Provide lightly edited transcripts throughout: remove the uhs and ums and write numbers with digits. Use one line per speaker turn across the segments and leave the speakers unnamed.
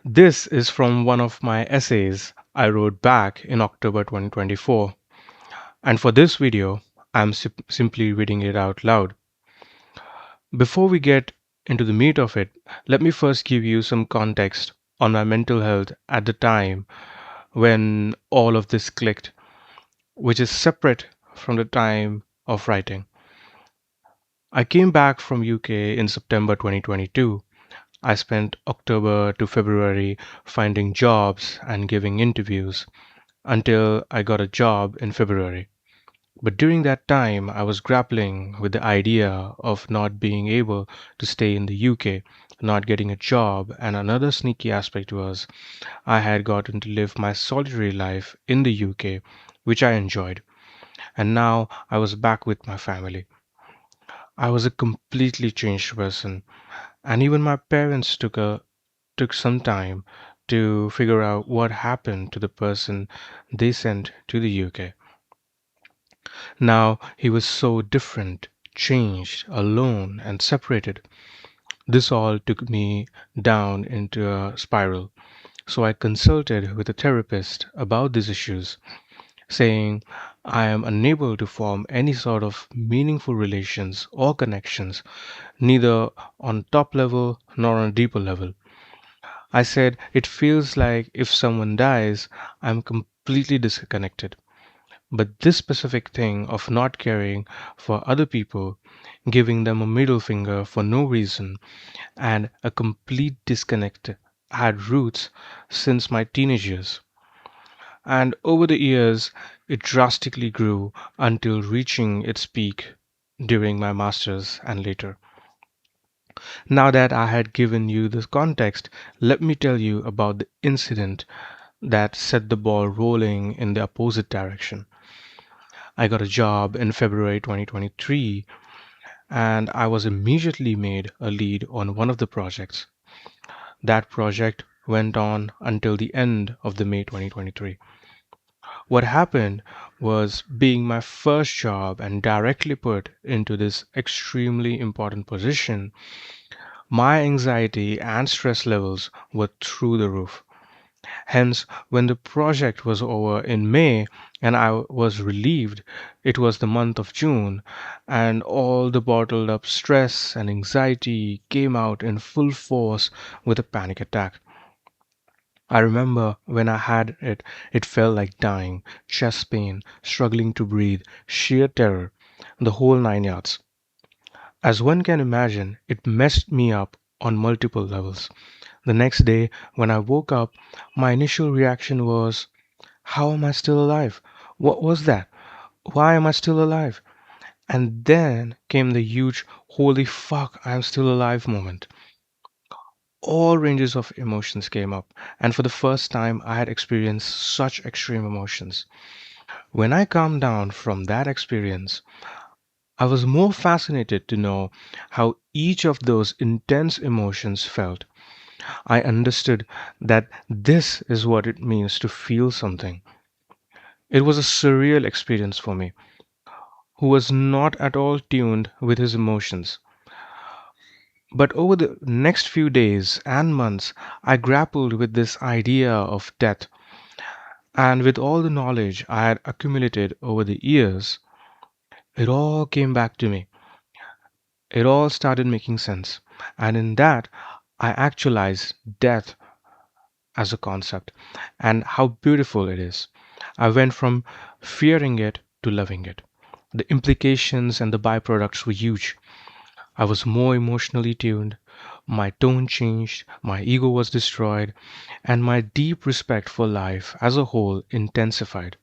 This is from one of my essays I wrote back in October 2024. And for this video, I'm simply reading it out loud. Before we get into the meat of it, let me first give you some context on my mental health at the time when all of this clicked, which is separate from the time of writing. I came back from UK in September 2022. I spent October to February finding jobs and giving interviews until I got a job in February. But during that time, I was grappling with the idea of not being able to stay in the UK, not getting a job, and another sneaky aspect was I had gotten to live my solitary life in the UK, which I enjoyed, and now I was back with my family. I was a completely changed person, and even my parents took some time to figure out what happened to the person they sent to the UK. Now he was so different, changed, alone, and separated. This all took me down into a spiral. So I consulted with a therapist about these issues, saying I am unable to form any sort of meaningful relations or connections, neither on top level nor on a deeper level. I said it feels like if someone dies, I'm completely disconnected. But this specific thing of not caring for other people, giving them a middle finger for no reason, and a complete disconnect had roots since my teenage years. And over the years, it drastically grew until reaching its peak during my master's and later. Now that I had given you this context, let me tell you about the incident that set the ball rolling in the opposite direction. I got a job in February 2023 and I was immediately made a lead on one of the projects. That project went on until the end of the May 2023. What happened was being my first job and directly put into this extremely important position, my anxiety and stress levels were through the roof. Hence, when the project was over in May and I was relieved, it was the month of June, and all the bottled up stress and anxiety came out in full force with a panic attack. I remember when I had it, it felt like dying, chest pain, struggling to breathe, sheer terror, the whole nine yards. As one can imagine, it messed me up on multiple levels. The next day, when I woke up, my initial reaction was, how am I still alive? What was that? Why am I still alive? And then came the huge, holy fuck, I'm still alive moment. All ranges of emotions came up, and for the first time, I had experienced such extreme emotions. When I calmed down from that experience, I was more fascinated to know how each of those intense emotions felt. I understood that this is what it means to feel something. It was a surreal experience for me, who was not at all tuned with his emotions. But over the next few days and months, I grappled with this idea of death, and with all the knowledge I had accumulated over the years, it all came back to me. It all started making sense. And in that, I actualized death as a concept and how beautiful it is. I went from fearing it to loving it. The implications and the byproducts were huge. I was more emotionally tuned, my tone changed, my ego was destroyed, and my deep respect for life as a whole intensified.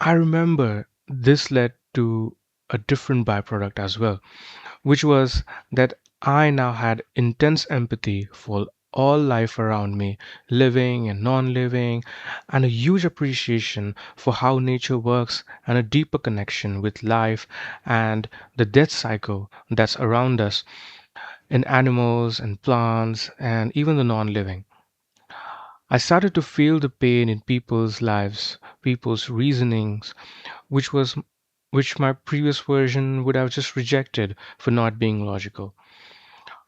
I remember this led to a different byproduct as well, which was that I now had intense empathy for all life around me, living and non living, and a huge appreciation for how nature works and a deeper connection with life and the death cycle that's around us in animals and plants and even the non living. I started to feel the pain in people's lives, people's reasonings, which was which my previous version would have just rejected for not being logical.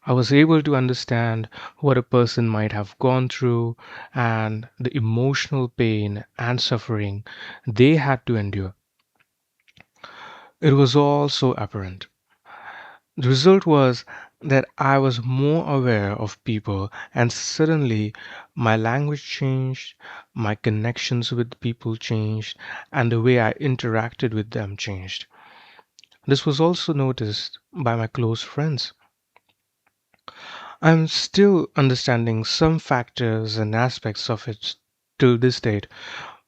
I was able to understand what a person might have gone through and the emotional pain and suffering they had to endure. It was all so apparent. The result was that I was more aware of people, and suddenly my language changed, my connections with people changed, and the way I interacted with them changed. This was also noticed by my close friends. I'm still understanding some factors and aspects of it till this date,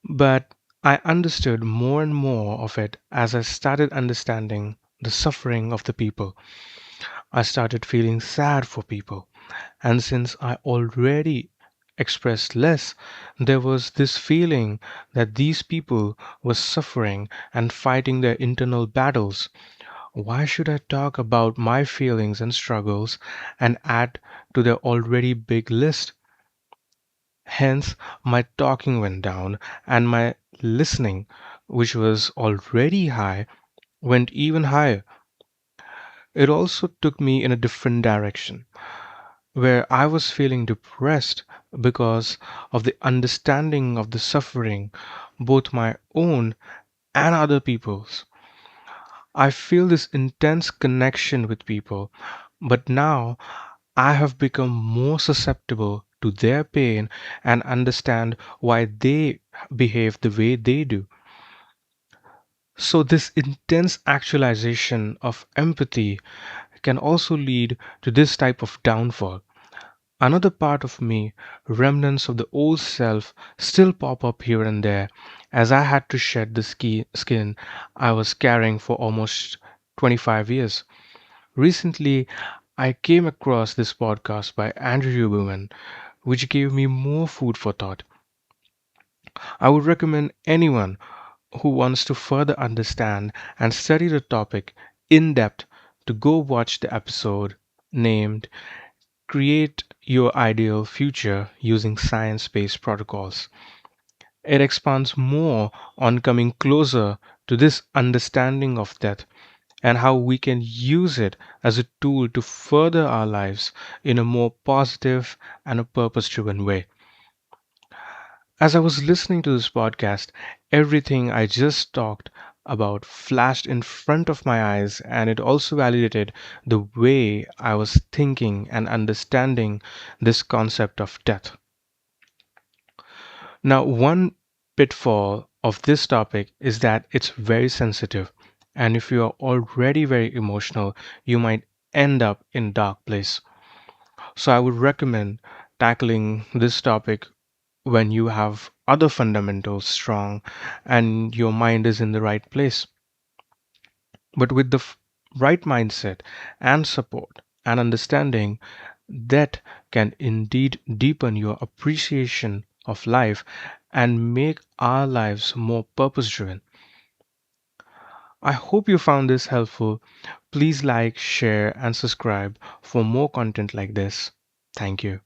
but I understood more and more of it as I started understanding the suffering of the people. I started feeling sad for people, and since I already expressed less, there was this feeling that these people were suffering and fighting their internal battles. Why should I talk about my feelings and struggles and add to their already big list? Hence, my talking went down, and my listening, which was already high, went even higher. It also took me in a different direction, where I was feeling depressed because of the understanding of the suffering, both my own and other people's. I feel this intense connection with people, but now I have become more susceptible to their pain and understand why they behave the way they do. So, this intense actualization of empathy can also lead to this type of downfall. Another part of me, remnants of the old self, still pop up here and there as I had to shed the skin I was carrying for almost 25 years. Recently, I came across this podcast by Andrew Huberman, which gave me more food for thought. I would recommend anyone who wants to further understand and study the topic in depth to go watch the episode named Create Your Ideal Future Using Science Based Protocols. It expands more on coming closer to this understanding of death and how we can use it as a tool to further our lives in a more positive and a purpose driven way. As I was listening to this podcast, everything I just talked about flashed in front of my eyes, and it also validated the way I was thinking and understanding this concept of death. Now, one pitfall of this topic is that it's very sensitive, and if you are already very emotional, you might end up in dark place. So I would recommend tackling this topic when you have other fundamentals strong and your mind is in the right place. But with the right mindset and support and understanding, that can indeed deepen your appreciation of life and make our lives more purpose driven. I hope you found this helpful. Please like, share, and subscribe for more content like this. Thank you.